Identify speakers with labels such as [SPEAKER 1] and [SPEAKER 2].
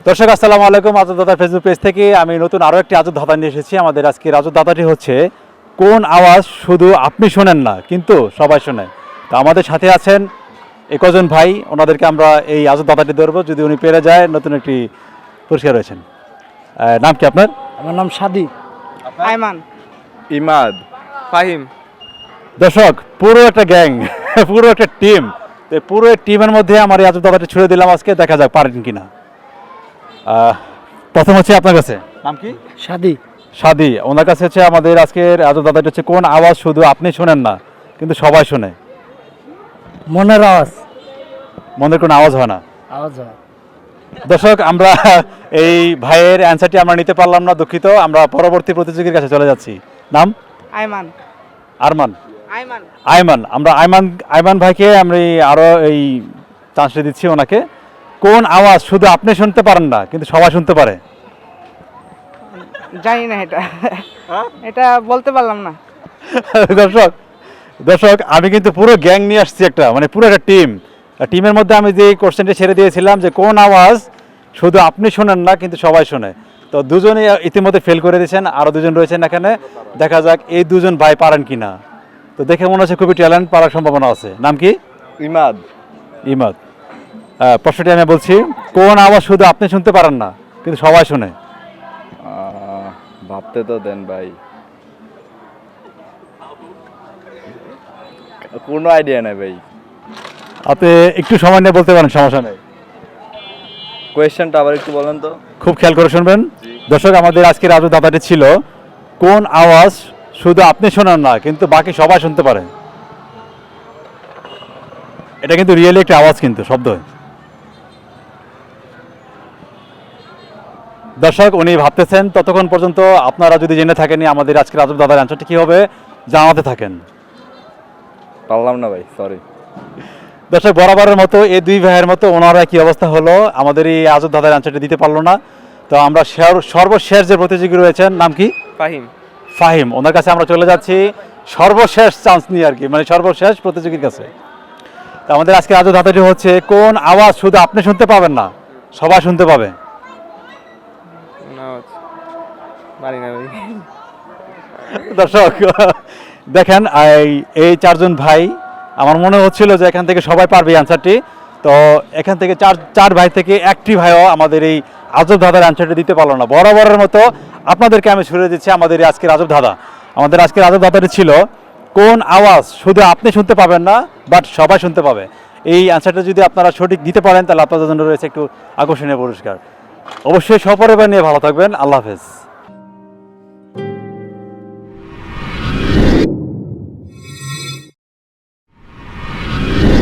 [SPEAKER 1] দর্শক আসসালামু আলাইকুম। আজব দাদা ফেসবুক পেজ থেকে আমি নতুন আরও একটি আজব দাদা নিয়ে এসেছি। আমাদের আজকের আজব দাদাটি হচ্ছে কোন আওয়াজ শুধু আপনি শোনেন না কিন্তু সবাই শোনে। তো আমাদের সাথে আছেন কজন ভাই, ওনাদেরকে আমরা এই আজব দাদাটি ধরবো, যদি উনি পেরে যায় নতুন একটি পুরস্কার রয়েছেন। নাম কি আপনার?
[SPEAKER 2] আমার নাম সাদি।
[SPEAKER 3] আইমান,
[SPEAKER 4] ইমাদ, ফাহিম।
[SPEAKER 1] দর্শক পুরো একটা গ্যাং, পুরো একটা টিম, তো পুরো টিমের মধ্যে আমার এই আজব দাদাটি ছুড়ে দিলাম আজকে, দেখা যাক পারেন কিনা। প্রথম হচ্ছে আপনার কাছে, নাম কি?
[SPEAKER 2] সাদি।
[SPEAKER 1] সাদি, ওনার কাছে হচ্ছে আমাদের আজকের আজব দাদাটি হচ্ছে কোন আওয়াজ শুধু আপনি শোনেন না কিন্তু সবাই শোনে।
[SPEAKER 2] মনের আওয়াজ।
[SPEAKER 1] মনের কোনো আওয়াজ হয় না।
[SPEAKER 2] আওয়াজ হয়।
[SPEAKER 1] দর্শক আমরা এই ভাইয়ের অ্যান্সারটি আমরা নিতে পারলাম না, দুঃখিত। আমরা পরবর্তী প্রতিযোগীর কাছে চলে যাচ্ছি। নাম?
[SPEAKER 3] আইমান,
[SPEAKER 1] আরমান।
[SPEAKER 3] আইমান।
[SPEAKER 1] আইমান, আমরা আইমান ভাইকে আমরা আরও এই চান্সটি দিচ্ছি ওনাকে। কোন আওয়াজ শুধু আপনি শুনতে পারেন না কিন্তু সবাই শুনতে পারে?
[SPEAKER 3] জানি না এটা, এটা বলতে পারলাম না।
[SPEAKER 1] দর্শক দর্শক আমি কিন্তু পুরো গ্যাং নিয়ে আসছি, একটা মানে পুরো একটা টিমের মধ্যে আমি যে কোশ্চেনটা ছেড়ে দিয়েছিলাম যে কোন আওয়াজ শুধু আপনি শোনেন না কিন্তু সবাই শোনে, তো দুজনে ইতিমধ্যে ফেল করে দিয়েছেন, আরও দুজন রয়েছেন এখানে। দেখা যাক এই দুজন ভাই পারেন কিনা। তো দেখে মনে হচ্ছে খুবই ট্যালেন্ট, পারার সম্ভাবনা আছে। নাম কি?
[SPEAKER 4] ইমাদ।
[SPEAKER 1] ইমাদ। প্রশ্নটি আমি বলছি, কোন আওয়াজ শুধু আপনি শুনতে পারেন না কিন্তু সবাই শোনে?
[SPEAKER 4] ভাবতে তো দেন ভাই, কোনো আইডিয়া নাই ভাই।
[SPEAKER 1] আপনি একটু সময় নিয়ে বলতে পারেন, সমস্যা নেই।
[SPEAKER 4] কোয়েশ্চেনটা আবার একটু বলেন তো।
[SPEAKER 1] খুব খেয়াল করে শুনবেন দর্শক। আমাদের আজকের আজব দাদাটি ছিল কোন আওয়াজ শুধু আপনি শোনেন না কিন্তু বাকি সবাই শুনতে পারে। এটা কিন্তু রিয়েলি একটা আওয়াজ, কিন্তু শব্দ। দর্শক উনি ভাবতেছেন, ততক্ষণ পর্যন্ত আপনারা যদি জেনে থাকেন আমাদের আজকের আজব দাদার অ্যান্সারটি কী হবে জানাতে থাকেন।
[SPEAKER 4] পারলাম না ভাই, সরি।
[SPEAKER 1] দর্শক বরাবরের মতো এই দুই ভাইয়ের মতো ওনারা কি অবস্থা হলো, আমাদের এই আজব দাদার অ্যান্সারটি দিতে পারলো না। তো আমরা সর্বশেষ যে প্রতিযোগী রয়েছেন, নাম কি?
[SPEAKER 3] ফাহিম।
[SPEAKER 1] ফাহিম, ওনার কাছে আমরা চলে যাচ্ছি সর্বশেষ চান্স নিয়ে আর কি, মানে সর্বশেষ প্রতিযোগীর কাছে। তো আমাদের আজকে আজব ধাঁধাটি হচ্ছে কোন আওয়াজ শুধু আপনি শুনতে পাবেন না সবাই শুনতে পাবে? দর্শক দেখেন এই চারজন ভাই, আমার মনে হচ্ছিল যে এখান থেকে সবাই পারবে অ্যান্সারটি। তো এখান থেকে চার ভাই থেকে একটি ভাইও আমাদের এই আজব ধাঁধার অ্যান্সারটি দিতে পারলো না। বরাবরের মতো আপনাদেরকে আমি ছুড়ে দিচ্ছি আমাদের এই আজকের আজব ধাঁধা। আমাদের আজকের আজব ধাঁধাটি ছিল কোন আওয়াজ শুধু আপনি শুনতে পাবেন না বাট সবাই শুনতে পাবে। এই অ্যান্সারটা যদি আপনারা সঠিক দিতে পারেন তাহলে আপনাদের জন্য রয়েছে একটু আকর্ষণীয় পুরস্কার। অবশ্যই সপরিবার নিয়ে ভালো থাকবেন। আল্লাহ হাফেজ।